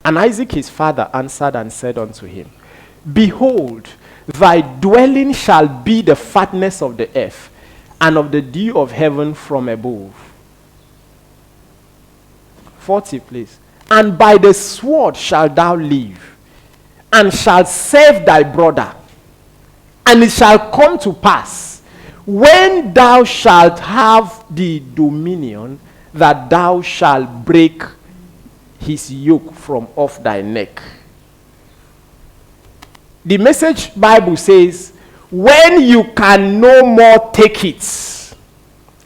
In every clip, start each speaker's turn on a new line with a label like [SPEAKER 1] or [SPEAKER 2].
[SPEAKER 1] And Isaac his father answered and said unto him, Behold, thy dwelling shall be the fatness of the earth, and of the dew of heaven from above. 40, please. And by the sword shalt thou live, and shalt serve thy brother. And it shall come to pass, when thou shalt have the dominion, that thou shalt break his yoke from off thy neck. The Message Bible says, when you can no more take it,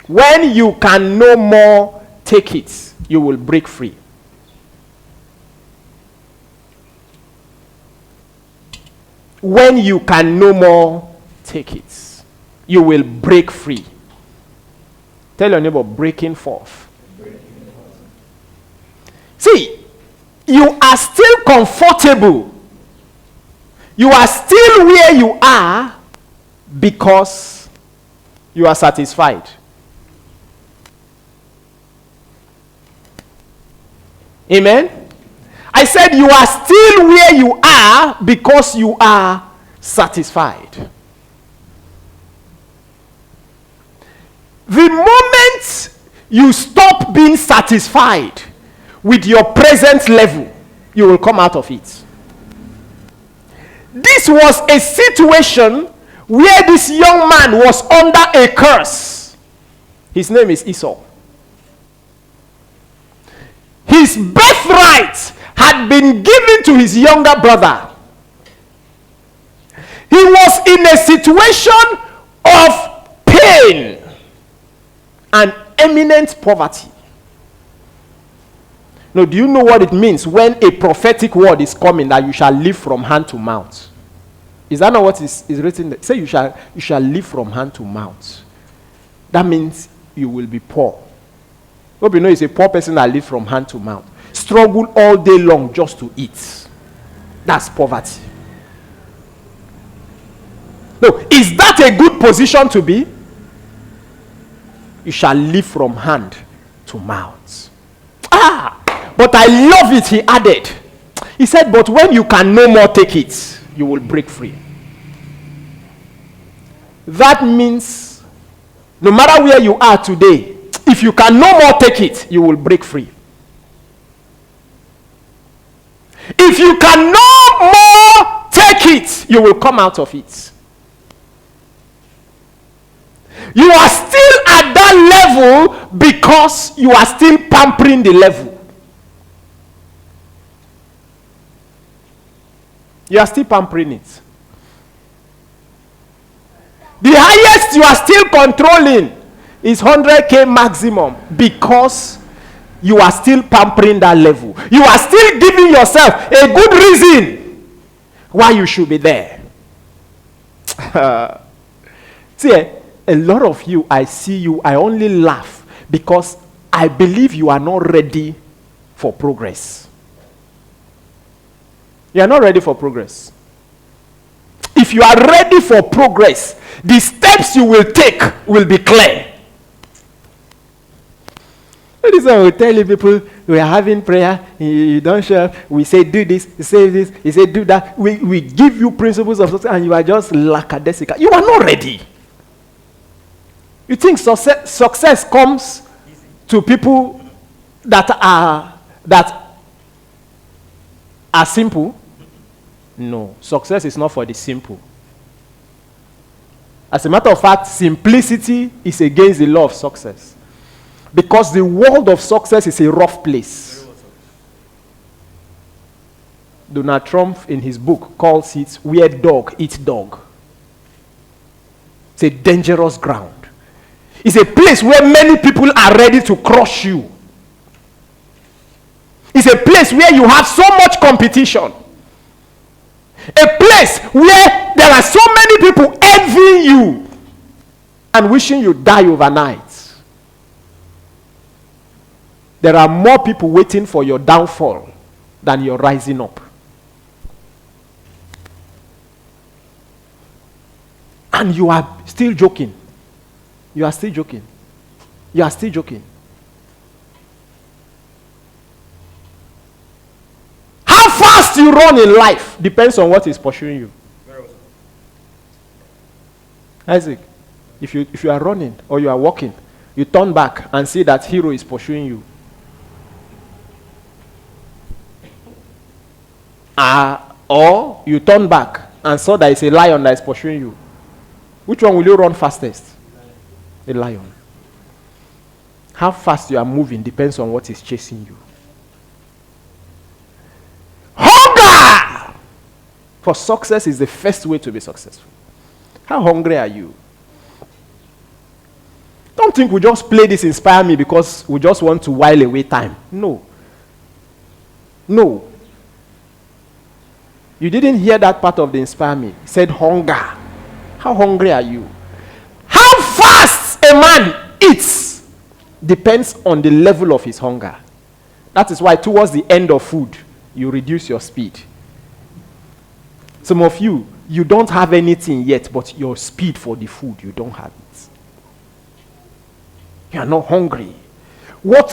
[SPEAKER 1] when you can no more take it, you will break free. When you can no more take it, you will break free. Tell your neighbor, breaking forth. See, you are still comfortable. You are still where you are because you are satisfied. Amen? I said you are still where you are because you are satisfied. The moment you stop being satisfied with your present level, you will come out of it. This was a situation where this young man was under a curse. His name is Esau. His birthright had been given to his younger brother. He was in a situation of pain and eminent poverty. Now, do you know what it means when a prophetic word is coming that you shall live from hand to mouth? Is that not what is written there? Say you shall live from hand to mouth. That means you will be poor. Hope you know it's a poor person that lives from hand to mouth. Struggle all day long just to eat. That's poverty. No, is that a good position to be? You shall live from hand to mouth. But I love it, he added. He said, but when you can no more take it, you will break free. That means, no matter where you are today, if you can no more take it, you will break free. If you can no more take it, you will come out of it. You are still at that level because you are still pampering the level. You are still pampering it. The highest you are still controlling is 100K maximum because you are still pampering that level. You are still giving yourself a good reason why you should be there. See, a lot of you, I see you, I only laugh because I believe you are not ready for progress. You are not ready for progress. If you are ready for progress, the steps you will take will be clear. This is why we tell people we are having prayer, you don't show up, we say do this, you say this, you say do that. We give you principles of success and you are just lackadaisical. You are not ready. You think success comes to people that are simple? No, success is not for the simple. As a matter of fact, simplicity is against the law of success. Because the world of success is a rough place. Donald Trump, in his book, calls it where dog eats dog. It's a dangerous ground. It's a place where many people are ready to crush you. It's a place where you have so much competition. A place where there are so many people envying you and wishing you die overnight. There are more people waiting for your downfall than your rising up. And you are still joking. You are still joking. You are still joking. fast you run in life depends on what is pursuing you. Isaac, if you are running or you are walking, you turn back and see that hero is pursuing you. Or you turn back and saw that it's a lion that is pursuing you. Which one will you run fastest? A lion. How fast you are moving depends on what is chasing you. Hunger for success is the first way to be successful. How hungry are you? Don't think we just play this inspire me because we just want to while away time. No. No. You didn't hear that part of the inspire me. It said hunger. How hungry are you? How fast a man eats depends on the level of his hunger. That is why towards the end of food, you reduce your speed. Some of you don't have anything yet, but your speed for the food, you don't have it. You are not hungry. What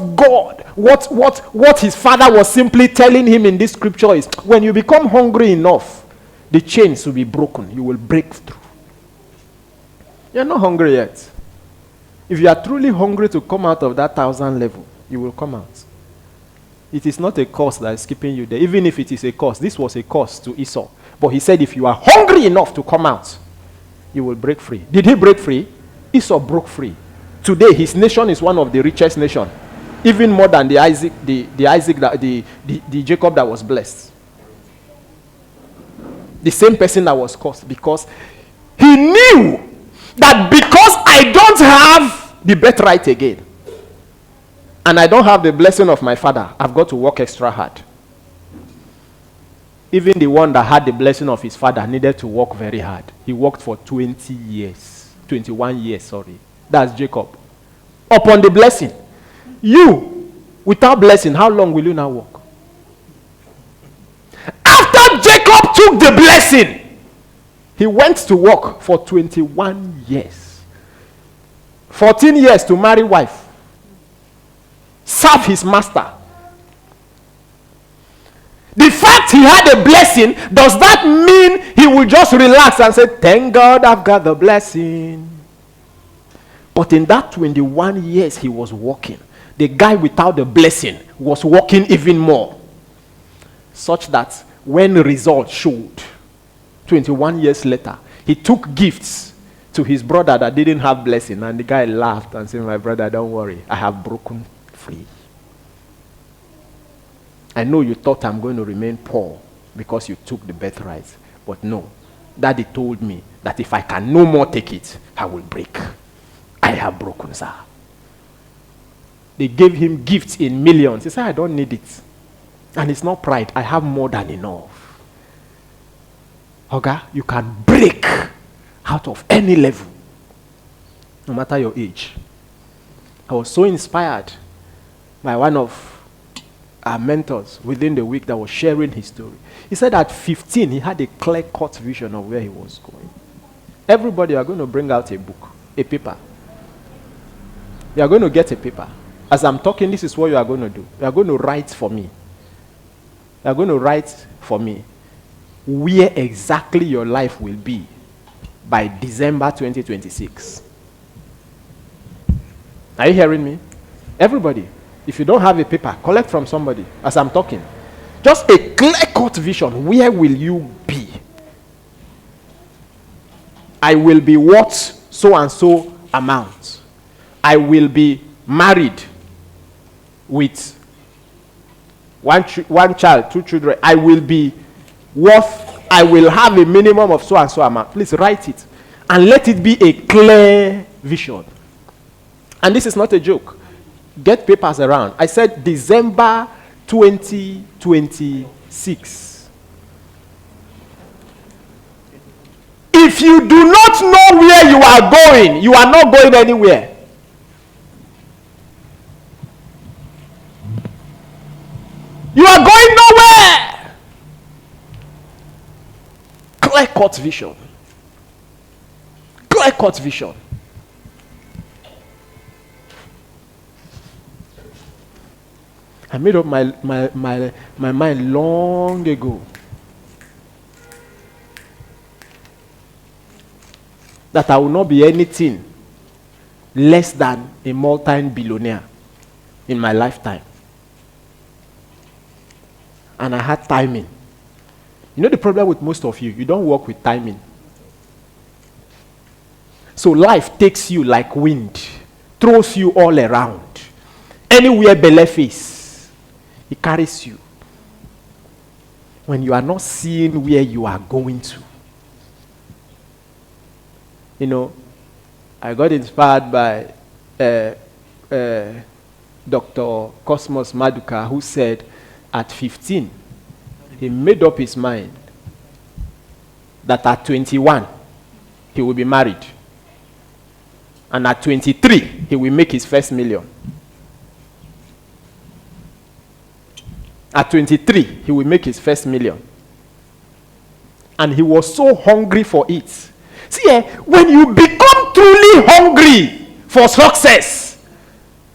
[SPEAKER 1] his father was simply telling him in this scripture is, when you become hungry enough, the chains will be broken. You will break through. You're not hungry yet. If you are truly hungry to come out of that 1,000 level, you will come out. It is not a curse that is keeping you there. Even if it is a curse, this was a curse to Esau. But he said, if you are hungry enough to come out, you will break free. Did he break free? Esau broke free. Today, his nation is one of the richest nations, even more than the Jacob that was blessed. The same person that was cursed, because he knew that because I don't have the birthright again, and I don't have the blessing of my father, I've got to work extra hard. Even the one that had the blessing of his father needed to work very hard. He worked for 20 years, 21 years, sorry. That's Jacob. Upon the blessing. You, without blessing, how long will you now work? After Jacob took the blessing, he went to work for 21 years. 14 years to marry wife. Serve his master. The fact he had a blessing, does that mean he will just relax and say, thank God I've got the blessing? But in that 21 years he was working, the guy without the blessing was working even more. Such that when the results showed, 21 years later, he took gifts to his brother that didn't have blessing, and the guy laughed and said, my brother, don't worry, I have broken free. I know you thought I'm going to remain poor because you took the birthright, but no. Daddy told me that if I can no more take it, I will break. I have broken, sir. They gave him gifts in millions. He said, I don't need it. And it's not pride. I have more than enough. Okay? You can break out of any level, no matter your age. I was so inspired by one of our mentors within the week that was sharing his story. He said at 15, he had a clear-cut vision of where he was going. Everybody, are going to bring out a book, a paper. You are going to get a paper. As I'm talking, this is what you are going to do. You are going to write for me. You are going to write for me where exactly your life will be by December 2026. Are you hearing me? Everybody, if you don't have a paper, collect from somebody as I'm talking. Just a clear-cut vision. Where will you be? I will be what so and so amount. I will be married with one child, 2 children. I will be I will have a minimum of so and so amount. Please write it. And let it be a clear vision. And this is not a joke. Get papers around. I said December 2026. If you do not know where you are going, you are not going anywhere. You are going nowhere. Clear-cut vision. Clear-cut vision. I made up my mind long ago that I will not be anything less than a multi-billionaire in my lifetime. And I had timing. You know the problem with most of you don't work with timing. So life takes you like wind, throws you all around. Anywhere belly face, it carries you. When you are not seeing where you are going to. You know, I got inspired by Dr. Cosmos Maduka, who said at 15, he made up his mind that at 21, he will be married. And at 23, he will make his first million. At 23, he will make his first million. And he was so hungry for it. See, when you become truly hungry for success,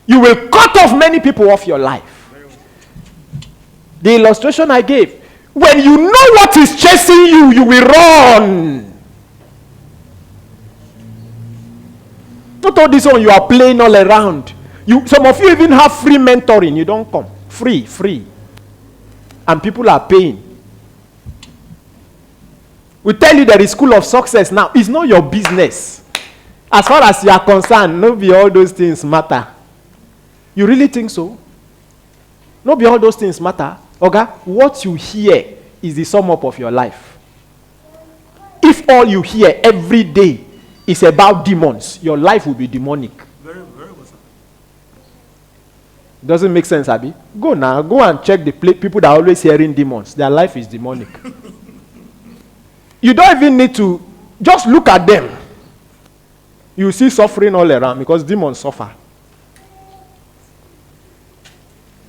[SPEAKER 1] you will cut off many people off your life. The illustration I gave, when you know what is chasing you, you will run. Not all this one you are playing all around. Some of you even have free mentoring. You don't come. Free. And people are paying. We tell you there is school of success now. It's not your business. As far as you are concerned, no be all those things matter. You really think so? No be all those things matter. Okay? What you hear is the sum up of your life. If all you hear every day is about demons, your life will be demonic.
[SPEAKER 2] Very well, sir.
[SPEAKER 1] Doesn't make sense, Abi? Go and check the people that are always hearing demons. Their life is demonic. You don't even need to just look at them. You see suffering all around because demons suffer.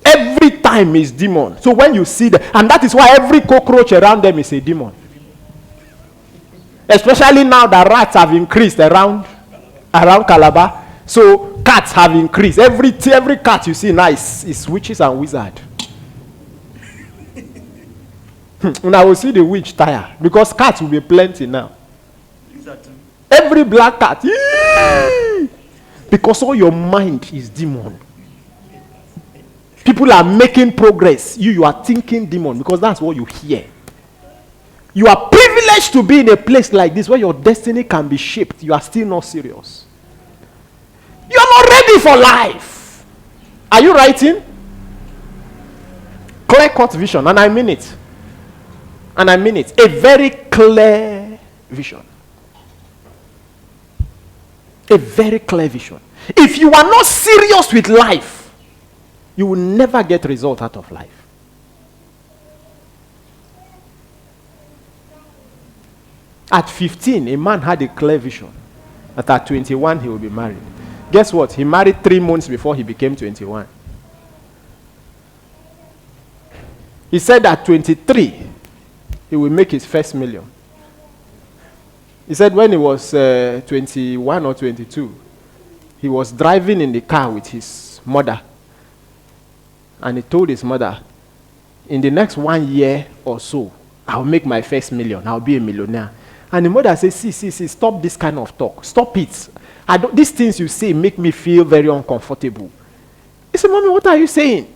[SPEAKER 1] Every time is demon. So when you see them, and that is why every cockroach around them is a demon. Especially now that rats have increased around Calabar. So cats have increased. Every cat you see now is witches and wizards. And I will see the witch tire because cats will be plenty now.
[SPEAKER 2] Exactly.
[SPEAKER 1] Every black cat. Because all your mind is demon. People are making progress. You are thinking demon because that's what you hear. You are privileged to be in a place like this where your destiny can be shaped. You are still not serious. You are not ready for life. Are you writing? Clear-cut vision, and I mean it. A very clear vision. A very clear vision. If you are not serious with life, you will never get result out of life. At 15, a man had a clear vision that at 21 he will be married. Guess what? He married 3 months before he became 21. He said at 23, he will make his first million. He said when he was 21 or 22, he was driving in the car with his mother. And he told his mother, in the next 1 year or so, I'll make my first million. I'll be a millionaire. And the mother says, see, stop this kind of talk. Stop it. These things you say make me feel very uncomfortable. He said, Mommy, what are you saying?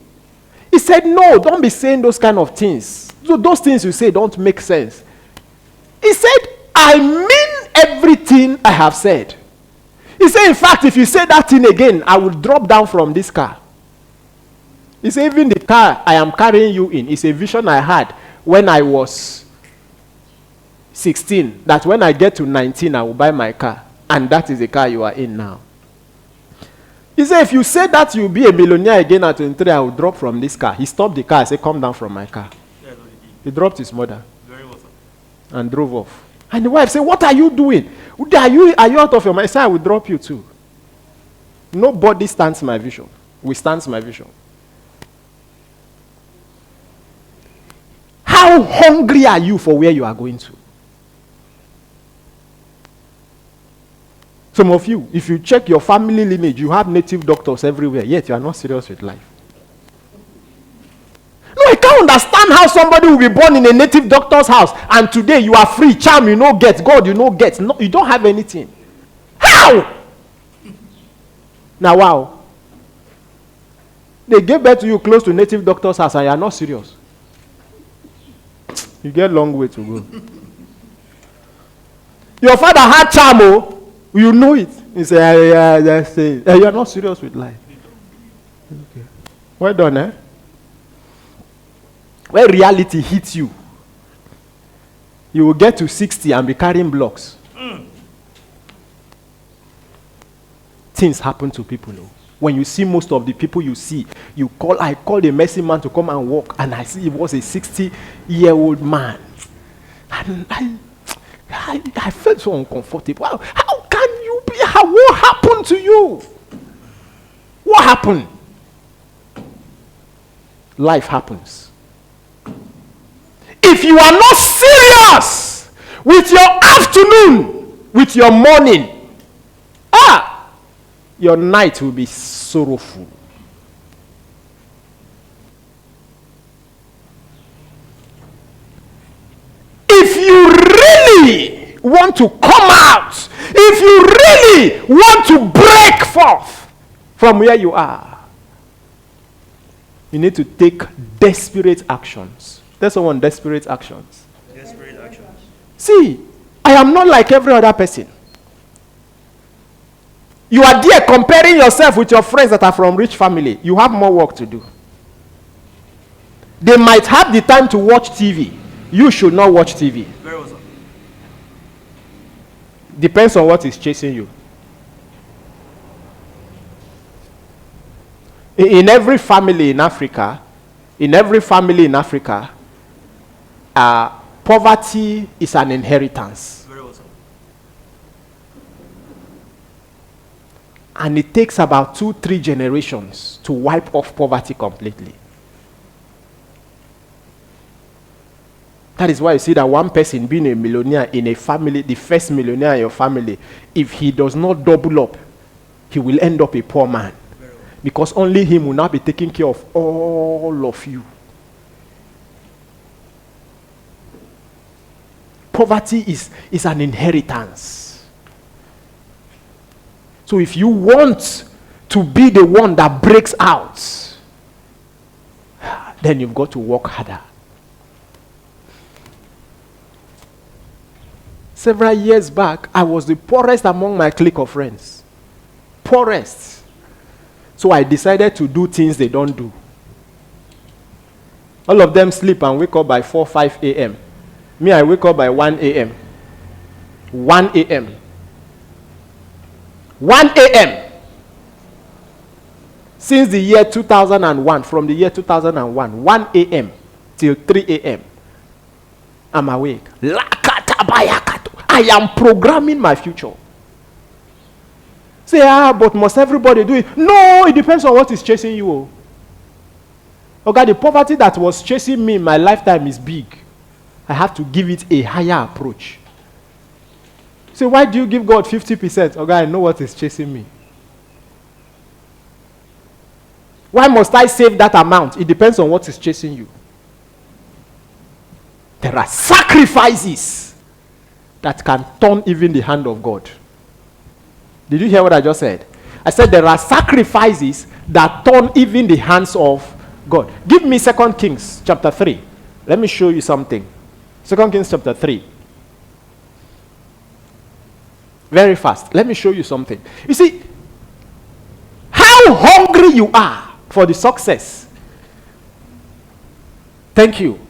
[SPEAKER 1] He said, no, don't be saying those kind of things. So those things you say don't make sense. He said, I mean everything I have said. He said, in fact, if you say that thing again, I will drop down from this car. He said, even the car I am carrying you in is a vision I had when I was 16, that when I get to 19, I will buy my car. And that is the car you are in now. He said, if you say that you'll be a millionaire again at 23, I will drop from this car. He stopped the car. I said, come down from my car.
[SPEAKER 2] Yes,
[SPEAKER 1] He dropped his mother.
[SPEAKER 2] very well, sir.
[SPEAKER 1] And drove off. And the wife said, what are you doing? Are you out of your mind? I said, I will drop you too. Nobody stands my vision. We stand my vision. How hungry are you for where you are going to? Some of you, if you check your family lineage, you have native doctors everywhere, yet you are not serious with life. No, I can't understand how somebody will be born in a native doctor's house and today you are free, charm, you know, get God, you know, get. No, you don't have anything. Wow! Now, wow. They gave birth to you close to native doctor's house and you are not serious. You get a long way to go. Your father had charm, oh. You know it. He said, you are not serious with life. Okay. Well done, eh? When reality hits you, you will get to 60 and be carrying blocks. Things happen to people, no? When you see most of the people you see, I called a mercy man to come and walk, and I see it was a 60-year-old man. And I felt so uncomfortable. How can you be? What happened to you? What happened? Life happens. If you are not serious with your afternoon, with your morning, your night will be sorrowful. If you really want to come out, if you really want to break forth from where you are, you need to take desperate actions. There's someone, desperate actions.
[SPEAKER 2] Desperate actions.
[SPEAKER 1] See, I am not like every other person. You are there comparing yourself with your friends that are from rich family. You have more work to do. They might have the time to watch TV. You should not watch TV.
[SPEAKER 2] Very well, sir.
[SPEAKER 1] Depends on what is chasing you. In every family in Africa, poverty is an inheritance.
[SPEAKER 2] Very well, sir.
[SPEAKER 1] And it takes about 2-3 generations to wipe off poverty completely. That is why you see that one person being a millionaire in a family, the first millionaire in your family, if he does not double up, he will end up a poor man.
[SPEAKER 2] Very well.
[SPEAKER 1] Because only him will now be taking care of all of you. Poverty is an inheritance. So if you want to be the one that breaks out, then you've got to work harder. Several years back, I was the poorest among my clique of friends. Poorest. So I decided to do things they don't do. All of them sleep and wake up by 4, 5 a.m. Me, I wake up by 1 a.m. 1 a.m. 1 a.m. Since the year 2001, from the year 2001, 1 a.m. till 3 a.m. I'm awake. I am programming my future. Say, but must everybody do it? No, it depends on what is chasing you. Okay, the poverty that was chasing me in my lifetime is big. I have to give it a higher approach. So why do you give God 50%? Okay, I know what is chasing me. Why must I save that amount? It depends on what is chasing you. There are sacrifices that can turn even the hand of God. Did you hear what I just said? I said there are sacrifices that turn even the hands of God. Give me 2 Kings chapter 3. Let me show you something. 2 Kings chapter 3. Very fast. Let me show you something. You see, how hungry you are for the success. Thank you.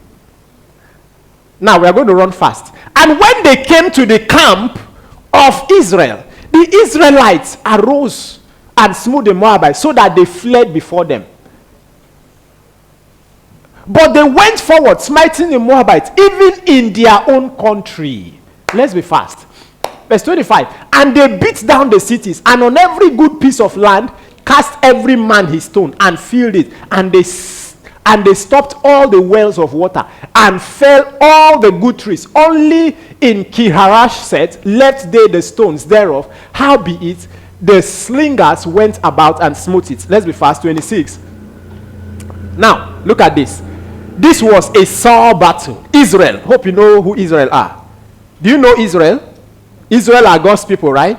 [SPEAKER 1] Now we are going to run fast. And when they came to the camp of Israel, the Israelites arose and smote the Moabites so that they fled before them. But they went forward, smiting the Moabites, even in their own country. Let's be fast. Verse 25. And they beat down the cities, and on every good piece of land cast every man his stone, and filled it. And they stopped all the wells of water, and fell all the good trees. Only in Kiharashset left they the stones thereof. Howbeit the slingers went about and smote it. Let's be fast. 26. Now, look at this. This was a sore battle. Israel. Hope you know who Israel are. Do you know Israel? Israel are God's people, right?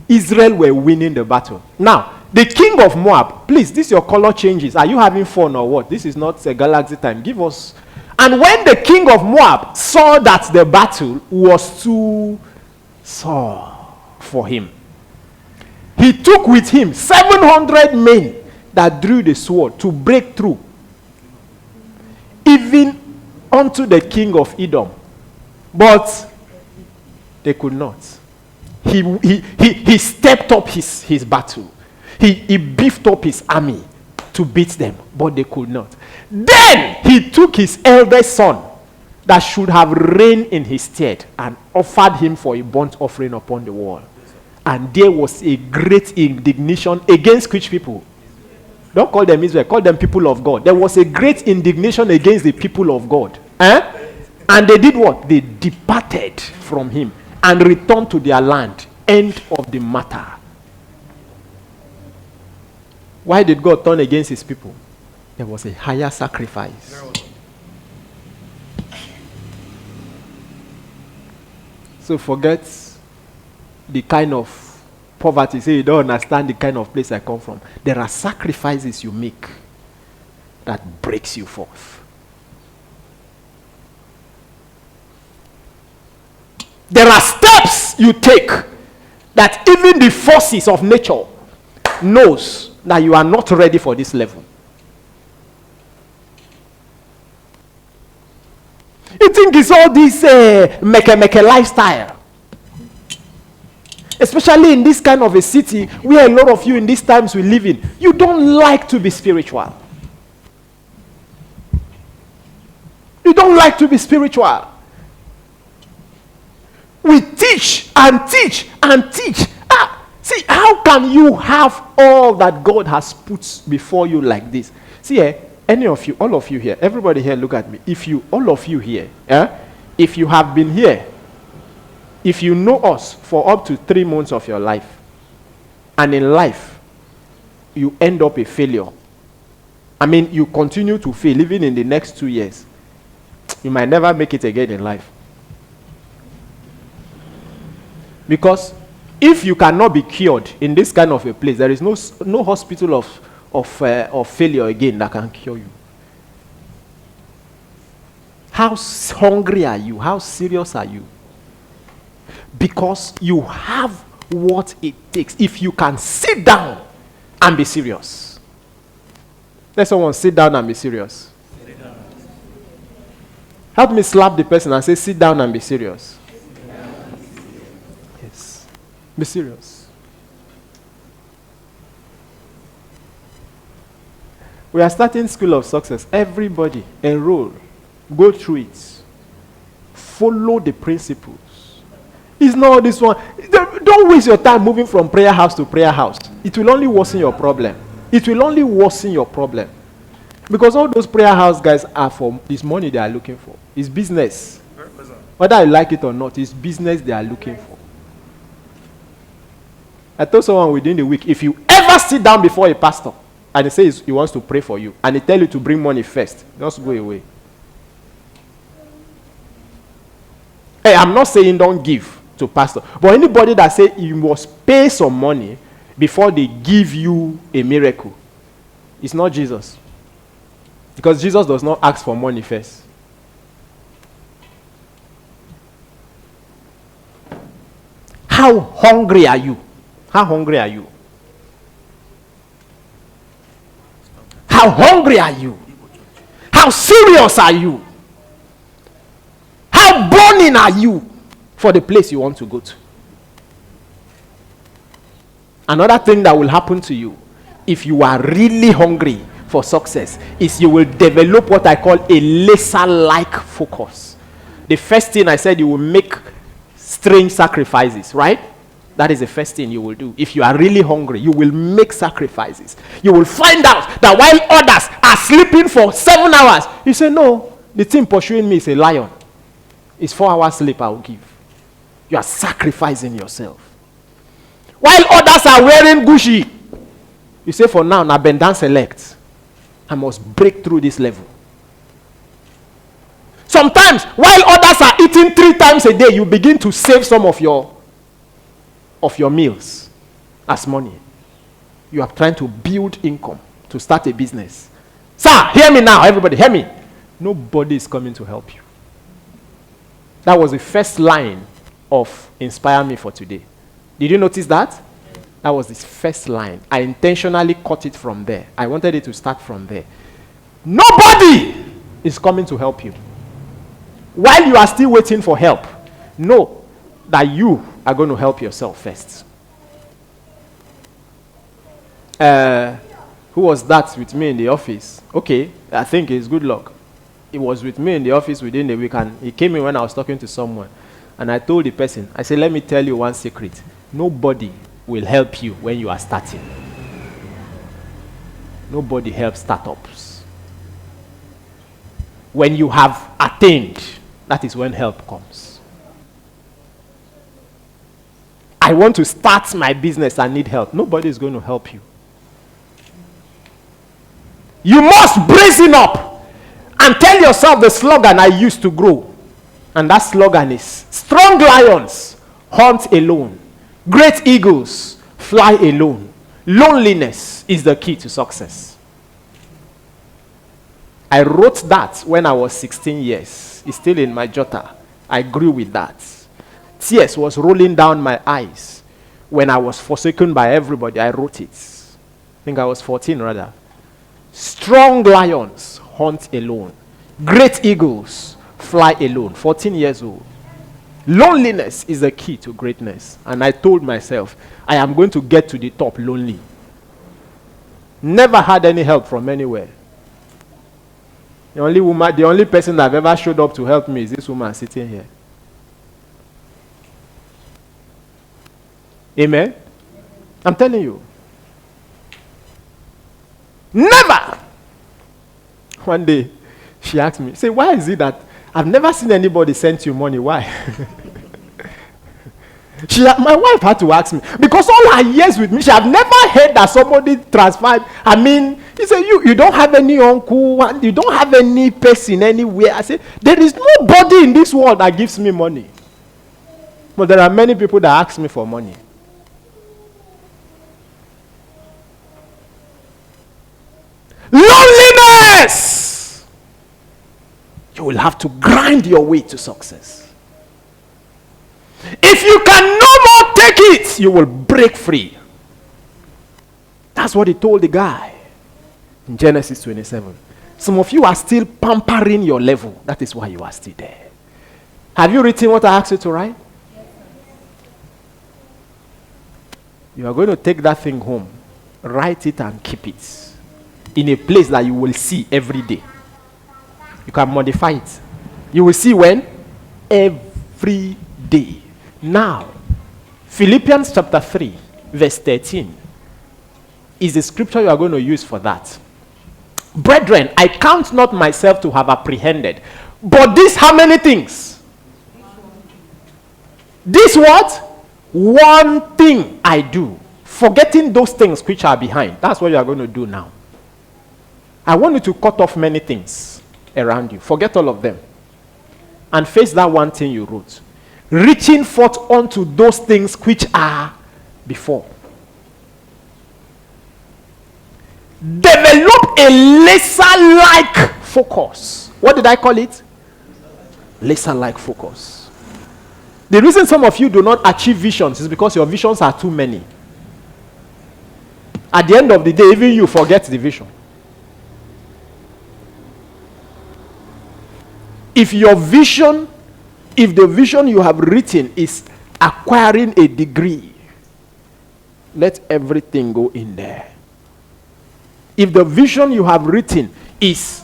[SPEAKER 1] Israel were winning the battle. Now, the king of Moab, please, this your color changes. Are you having fun or what? This is not a galaxy time. Give us. And when the king of Moab saw that the battle was too sore for him, he took with him 700 men that drew the sword to break through, even unto the king of Edom. But they could not. He stepped up his battle. He beefed up his army to beat them, but they could not. Then he took his eldest son that should have reigned in his stead and offered him for a burnt offering upon the wall. And there was a great indignation against which people? Don't call them Israel, call them people of God. There was a great indignation against the people of God. And they did what? They departed from him and returned to their land. End of the matter. Why did God turn against his people? There was a higher sacrifice. So forget the kind of poverty. Say you don't understand the kind of place I come from. There are sacrifices you make that breaks you forth. There are steps you take that even the forces of nature knows that you are not ready for this level. You think it's all this make lifestyle. Especially in this kind of a city where a lot of you in these times we live in, you don't like to be spiritual. You don't like to be spiritual. We teach and teach and teach. See, how can you have all that God has put before you like this? See, any of you, all of you here, everybody here, look at me. All of you here, if you have been here, if you know us for up to 3 months of your life, and in life, you end up a failure. I mean, you continue to fail even in the next 2 years. You might never make it again in life. Because if you cannot be cured in this kind of a place, there is no hospital of failure again that can cure you. How hungry are you? How serious are you? Because you have what it takes. If you can sit down and be serious. Let someone sit down and be serious. Help me slap the person and say, sit down and be serious. Yes. Be serious. We are starting School of Success. Everybody enroll. Go through it. Follow the principles. It's not this one. Don't waste your time moving from prayer house to prayer house. It will only worsen your problem. It will only worsen your problem. Because all those prayer house guys are for this money they are looking for. It's business. Whether you like it or not, it's business they are looking for. I told someone within the week, if you ever sit down before a pastor and he says he wants to pray for you and he tells you to bring money first, just go away. Hey, I'm not saying don't give to pastor, but anybody that say you must pay some money before they give you a miracle, it's not Jesus. Because Jesus does not ask for money first. How hungry are you? How hungry are you? How hungry are you? How serious are you? How burning are you for the place you want to go to? Another thing that will happen to you if you are really hungry for success is you will develop what I call a laser-like focus. The first thing I said, you will make strange sacrifices, right? That is the first thing you will do. If you are really hungry, you will make sacrifices. You will find out that while others are sleeping for 7 hours, you say, no, the thing pursuing me is a lion. It's 4 hours sleep I will give. You are sacrificing yourself. While others are wearing Gucci, you say, for now, na bend down select. I must break through this level. Sometimes, while others are eating 3 times a day, you begin to save some of your meals. as money. You are trying to build income to start a business. Sir, hear me now. Everybody, hear me. Nobody is coming to help you. That was the first line of Inspire Me for today. Did you notice that? That was the first line. I intentionally cut it from there. I wanted it to start from there. Nobody is coming to help you. While you are still waiting for help, know that you are going to help yourself first. Who was that with me in the office? Okay, I think it's good luck. He was with me in the office within a week, and he came in when I was talking to someone. And I told the person, I said, let me tell you one secret. Nobody will help you when you are starting. Nobody helps startups. When you have attained, that is when help comes. I want to start my business, I need help. Nobody is going to help you. You must brazen up and tell yourself the slogan I used to grow. And that slogan is, strong lions hunt alone. Great eagles fly alone. Loneliness is the key to success. I wrote that when I was 16 years. It's still in my jotter. I grew with that. Tears was rolling down my eyes when I was forsaken by everybody. I wrote it. I think I was 14 rather. Strong lions hunt alone. Great eagles fly alone. 14 years old. Loneliness is the key to greatness. And I told myself, I am going to get to the top lonely. Never had any help from anywhere. The only person that have ever showed up to help me is this woman sitting here. Amen? I'm telling you. Never! One day, she asked me, say, why is it that I've never seen anybody send you money? Why? My wife had to ask me. Because all her years with me, she have never heard that somebody transferred. I mean, he said, you don't have any uncle, you don't have any person anywhere. I said, there is nobody in this world that gives me money. But there are many people that ask me for money. Loneliness! You will have to grind your way to success. If you can no more take it, you will break free. That's what he told the guy in Genesis 27. Some of you are still pampering your level. That is why you are still there. Have you written what I asked you to write? You are going to take that thing home, write it and keep it in a place that you will see every day. You can modify it. You will see when? Every day. Now, Philippians chapter 3, verse 13 is the scripture you are going to use for that. Brethren, I count not myself to have apprehended, but this how many things? This what? One thing I do, forgetting those things which are behind. That's what you are going to do now. I want you to cut off many things around you. Forget all of them. And face that one thing you wrote. Reaching forth unto those things which are before. Develop a laser-like focus. What did I call it? Laser-like focus. The reason some of you do not achieve visions is because your visions are too many. At the end of the day, even you forget the vision. If the vision you have written is acquiring a degree, let everything go in there. If the vision you have written is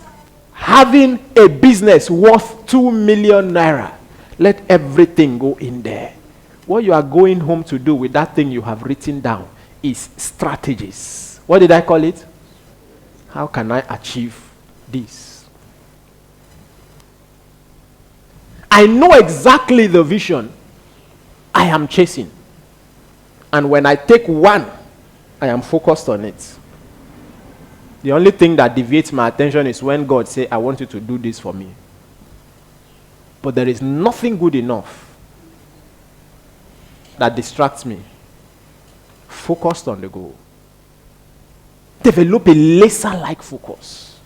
[SPEAKER 1] having a business worth 2 million naira, let everything go in there. What you are going home to do with that thing you have written down is strategies. What did I call it? How can I achieve this? I know exactly the vision I am chasing. And when I take one, I am focused on it. The only thing that deviates my attention is when God says, I want you to do this for me. But there is nothing good enough that distracts me focused on the goal. Develop a laser-like focus.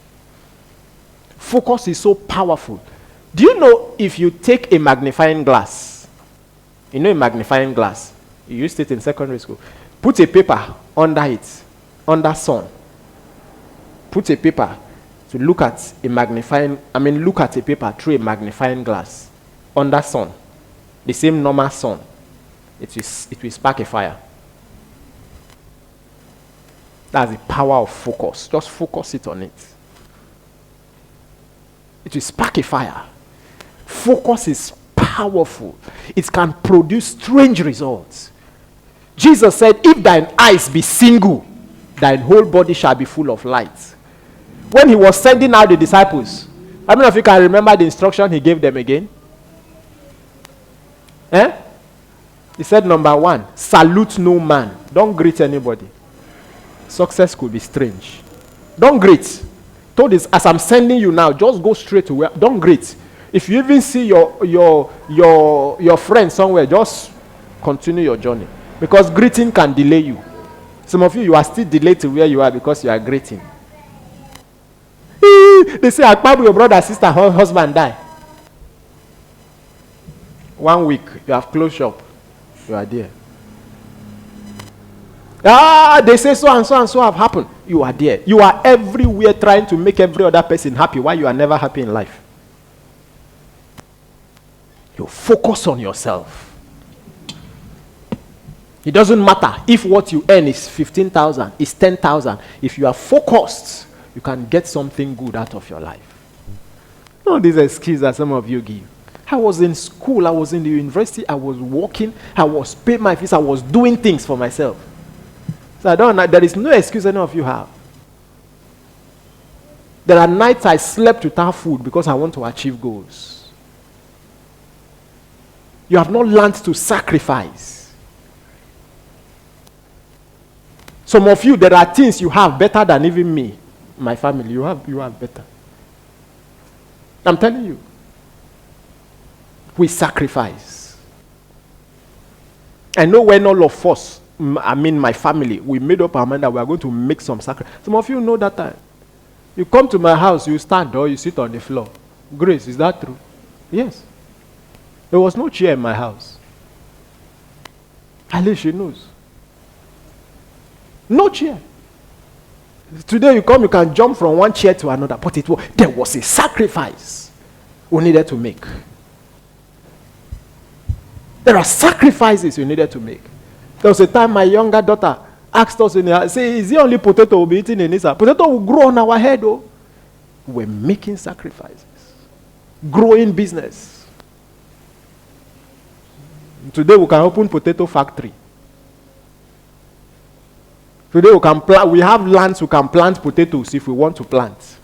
[SPEAKER 1] Focus is so powerful. Do you know if you take a magnifying glass, you know a magnifying glass, you used it in secondary school, put a paper under it, under sun, put a paper to look at a look at a paper through a magnifying glass under sun, the same normal sun, it will spark a fire. That's the power of focus. Just focus it on it. It will spark a fire. Focus is powerful. It can produce strange results. Jesus said, if thine eyes be single, thine whole body shall be full of light. When he was sending out the disciples, how many of you can remember the instruction he gave them again? He said, number 1, salute no man. Don't greet anybody. Success could be strange. Don't greet. Told this, as I'm sending you now, just go straight to where. Don't greet. If you even see your friend somewhere, just continue your journey. Because greeting can delay you. Some of you are still delayed to where you are because you are greeting. They say, Akpabu, your brother, sister, husband die. 1 week, you have closed shop. You are there. They say so and so and so have happened. You are there. You are everywhere trying to make every other person happy while you are never happy in life. You focus on yourself. It doesn't matter if what you earn is 15,000, is 10,000. If you are focused, you can get something good out of your life. No, these excuses that some of you give. I was in school, I was in the university, I was working, I was paying my fees, I was doing things for myself. So there is no excuse any of you have. There are nights I slept without food because I want to achieve goals. You have not learned to sacrifice. Some of you, there are things you have better than even me, my family. You have better. I'm telling you. We sacrifice. I know when all of us, my family, we made up our mind that we are going to make some sacrifice. Some of you know that time. You come to my house, you stand or you sit on the floor. Grace, is that true? Yes. There was no chair in my house. At least she knows. No chair. Today you come, you can jump from one chair to another, but there was a sacrifice we needed to make. There are sacrifices you needed to make. There was a time my younger daughter asked us, say, is it only potato we'll be eating in Israel? Potato will grow on our head, though. We're making sacrifices. Growing business. Today we can open potato factory. Today we can plant, we have lands we can plant potatoes if we want to plant.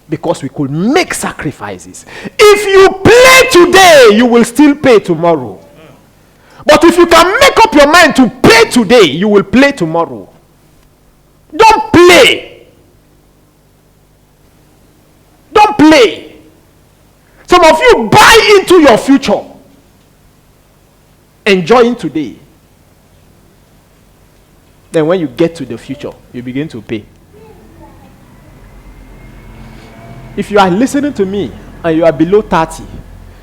[SPEAKER 1] Because we could make sacrifices. If you play today, you will still pay tomorrow. But if you can make up your mind to play today, you will play tomorrow. Don't play. Don't play. Some of you buy into your future. Enjoying today. Then when you get to the future, you begin to pay. If you are listening to me and you are below 30,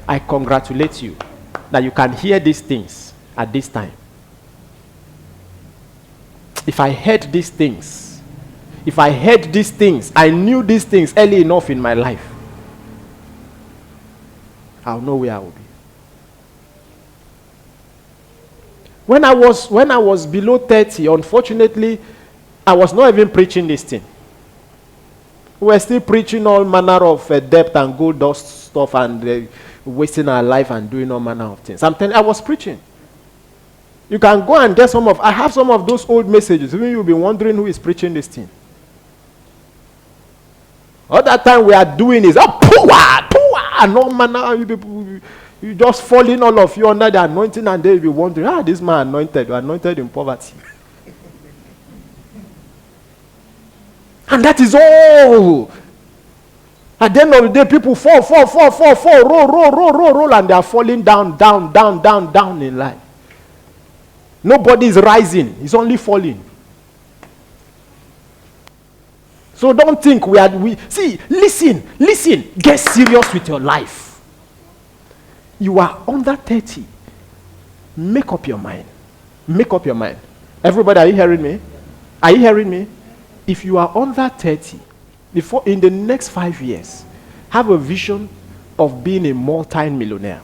[SPEAKER 1] I congratulate you that you can hear these things at this time. If I heard these things, I knew these things early enough in my life, I'll know where I will be. When I was below 30, unfortunately, I was not even preaching this thing. We were still preaching all manner of debt and gold dust stuff and wasting our life and doing all manner of things. I was preaching. You can go and get I have some of those old messages. Even you'll be wondering who is preaching this thing. All that time we are doing is, and all manner of people, you just fall in, all of you, under the anointing, and they'll be wondering, this man anointed, you're anointed in poverty. And that is all. At the end of the day, people fall, roll, and they are falling down in life. Nobody is rising. It's only falling. So don't think see, listen, get serious with your life. You are under 30. Make up your mind. Make up your mind. Everybody, are you hearing me? Are you hearing me? If you are under 30, before in the next 5 years, have a vision of being a multi-millionaire.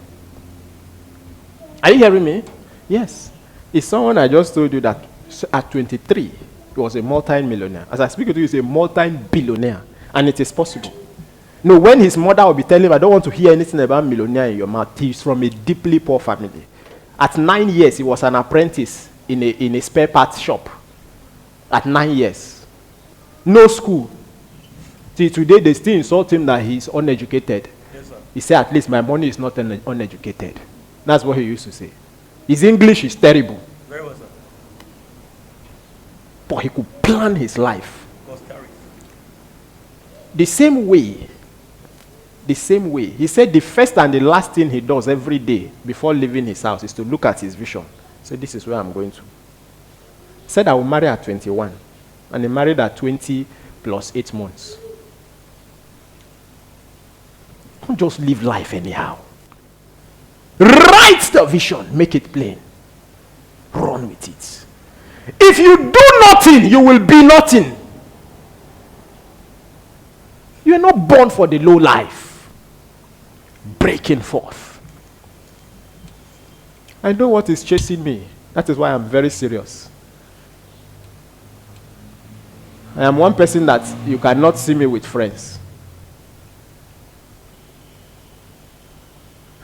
[SPEAKER 1] Are you hearing me? Yes. It's someone I just told you that at 23, he was a multi-millionaire. As I speak to you, he's a multi-billionaire. And it is possible. No, when his mother will be telling him, I don't want to hear anything about millionaire in your mouth. He's from a deeply poor family. At 9 years, he was an apprentice in a spare parts shop. At 9 years. No school. Till today, they still insult him that he's uneducated.
[SPEAKER 2] Yes, sir.
[SPEAKER 1] He said, at least my money is not uneducated. That's what he used to say. His English is terrible.
[SPEAKER 2] Very well, sir.
[SPEAKER 1] But he could plan his life.
[SPEAKER 2] God's carry.
[SPEAKER 1] The same way, he said the first and the last thing he does every day before leaving his house is to look at his vision. Say, this is where I'm going to. He said, I will marry at 21. And he married at 20 plus 8 months. Don't just live life anyhow. Write the vision. Make it plain. Run with it. If you do nothing, you will be nothing. You are not born for the low life. Breaking forth. I know what is chasing me. That is why I'm very serious. I am one person that you cannot see me with friends.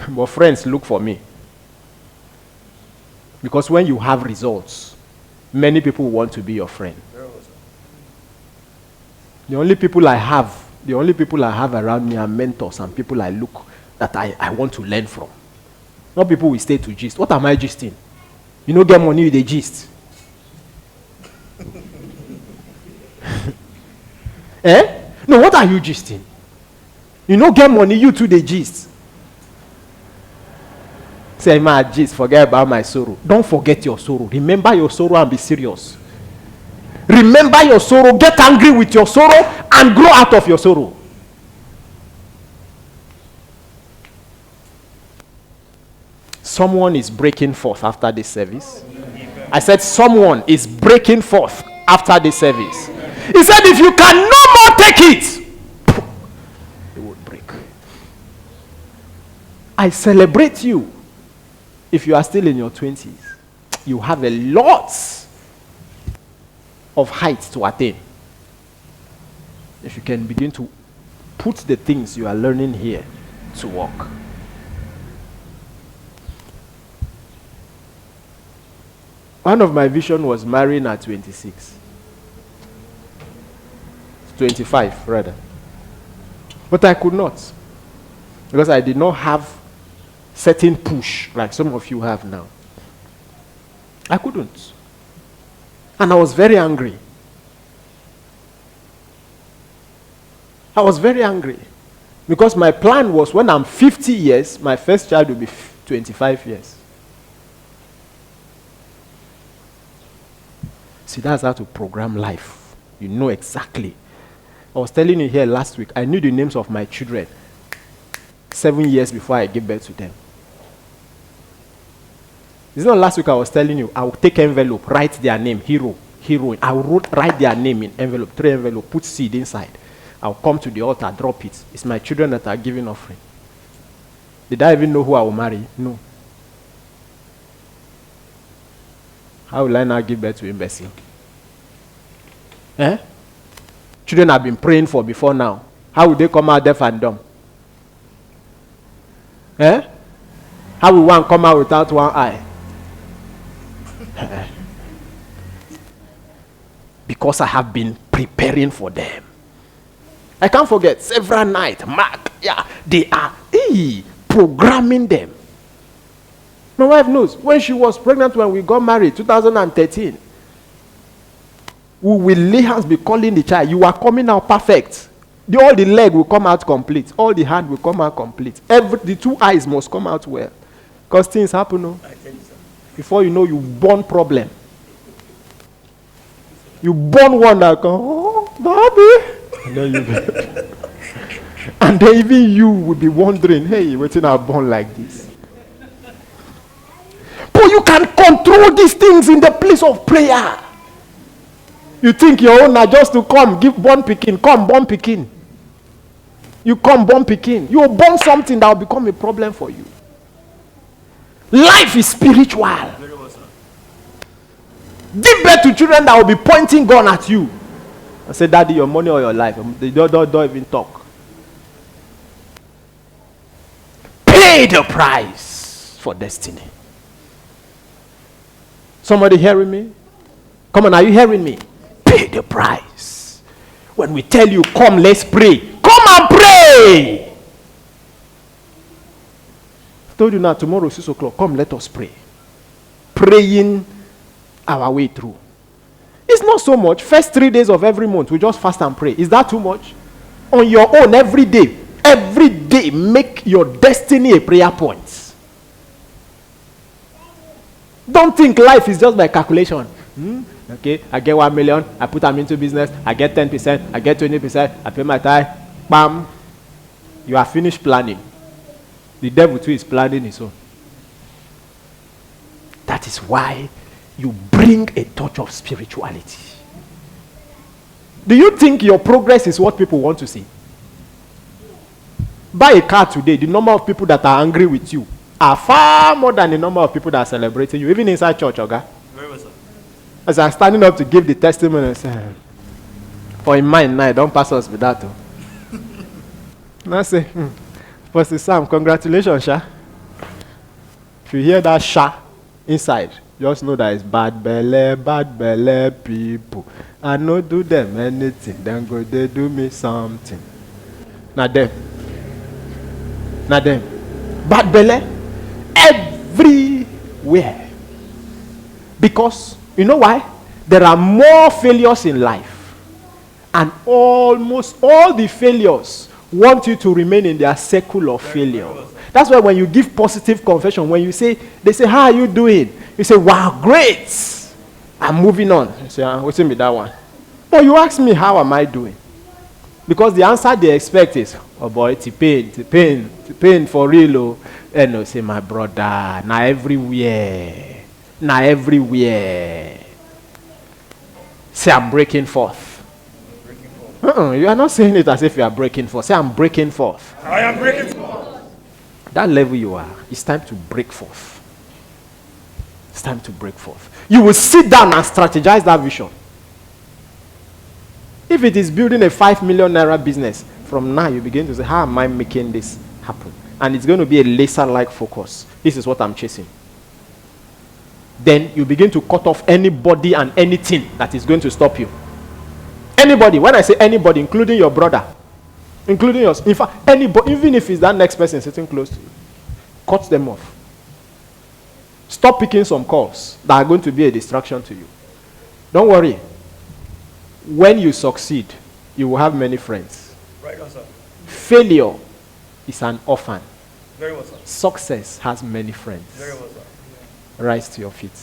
[SPEAKER 1] But friends look for me. Because when you have results, many people want to be your friend. The only people I have around me are mentors and people I look that I want to learn from. Not people will stay to gist. What am I gisting? You know, get money with the gist. Eh? No, what are you gisting? You know, get money, you too, the gist. Say, my gist, forget about my sorrow. Don't forget your sorrow. Remember your sorrow and be serious. Remember your sorrow, get angry with your sorrow, and grow out of your sorrow. Someone is breaking forth after this service. I said, someone is breaking forth after this service. He said, if you can no more take it, it will break. I celebrate you. If you are still in your 20s, you have a lot of height to attain. If you can begin to put the things you are learning here to work. One of my vision was marrying at 26. 25, rather. But I could not. Because I did not have certain push like some of you have now. I couldn't. And I was very angry. I was very angry. Because my plan was when I'm 50 years, my first child will be 25 years. See, that's how to program life. You know exactly. I was telling you here last week, I knew the names of my children 7 years before I gave birth to them. It's not last week I was telling you, I will take envelope, write their name, hero, heroine. I will write their name in envelope, 3 envelope, put seed inside. I'll come to the altar, drop it. It's my children that are giving offering. Did I even know who I will marry? No. How will I now give birth to imbecile? Eh? Children have been praying for before now. How will they come out deaf and dumb? Eh? How will one come out without one eye? Because I have been preparing for them. I can't forget, several nights, Mark, yeah, they are programming them. My wife knows, when she was pregnant when we got married, 2013, we will lay hands, be calling the child, you are coming out perfect. All the leg will come out complete. All the hand will come out complete. The 2 eyes must come out well. Because things happen, no?
[SPEAKER 2] I tell you, sir.
[SPEAKER 1] Before you know, you born problem. You born one that go, oh, baby. And then and then even you would be wondering, hey, what's in our born like this? But you can control these things in the place of prayer. You think your own are just to come, give born picking, come born picking. You come born picking. You will born something that will become a problem for you. Life is spiritual.
[SPEAKER 2] Very well, sir.
[SPEAKER 1] Give birth to children that will be pointing gun at you. I say, Daddy, your money or your life. They don't even talk. Pay the price for destiny. Somebody hearing me? Come on, are you hearing me? Pay the price. When we tell you, come, let's pray. Come and pray. I told you now, tomorrow 6 o'clock, come, let us pray. Praying our way through. It's not so much. First 3 days of every month, we just fast and pray. Is that too much? On your own, every day, make your destiny a prayer point. Don't think life is just by calculation. Okay, I get 1 million, I put them into business, I get 10%, I get 20%, I pay my tithe, bam. You are finished planning. The devil too is planning his own. That is why you bring a touch of spirituality. Do you think your progress is what people want to see? Buy a car today, the number of people that are angry with you are far more than the number of people that are celebrating you, even inside church, okay?
[SPEAKER 2] Very well, sir.
[SPEAKER 1] As I'm standing up to give the testimony, I say, for in mind now, don't pass us with that. And I say, Pastor Sam, congratulations, Sha. If you hear that Sha inside, just know that it's bad belly people. I no do them anything, then go they do me something. Now them. Bad belly everywhere. Because, you know why? There are more failures in life. And almost all the failures want you to remain in their circle of failure. That's why when you give positive confession, when you say, they say, how are you doing? You say, wow, great. I'm moving on. You say, what's in me that one? But you ask me, how am I doing? Because the answer they expect is, oh boy, it's pain for real. Oh. And no, say, my brother, now everywhere. Say, I'm breaking forth. You are not saying it as if you are breaking forth. Say, I'm breaking forth.
[SPEAKER 2] I am breaking forth.
[SPEAKER 1] That level you are, it's time to break forth. It's time to break forth. You will sit down and strategize that vision. If it is building a 5 million naira business, from now you begin to say, how am I making this happen? And it's going to be a laser-like focus. This is what I'm chasing. Then you begin to cut off anybody and anything that is going to stop you. Anybody, when I say anybody, including your brother, including yours, in fact, anybody, even if it's that next person sitting close to you, cut them off. Stop picking some calls that are going to be a distraction to you. Don't worry. When you succeed, you will have many friends.
[SPEAKER 2] Right on, sir.
[SPEAKER 1] Failure is an orphan.
[SPEAKER 2] Very well, sir.
[SPEAKER 1] Success has many friends.
[SPEAKER 2] Very well, sir.
[SPEAKER 1] Rise to your feet.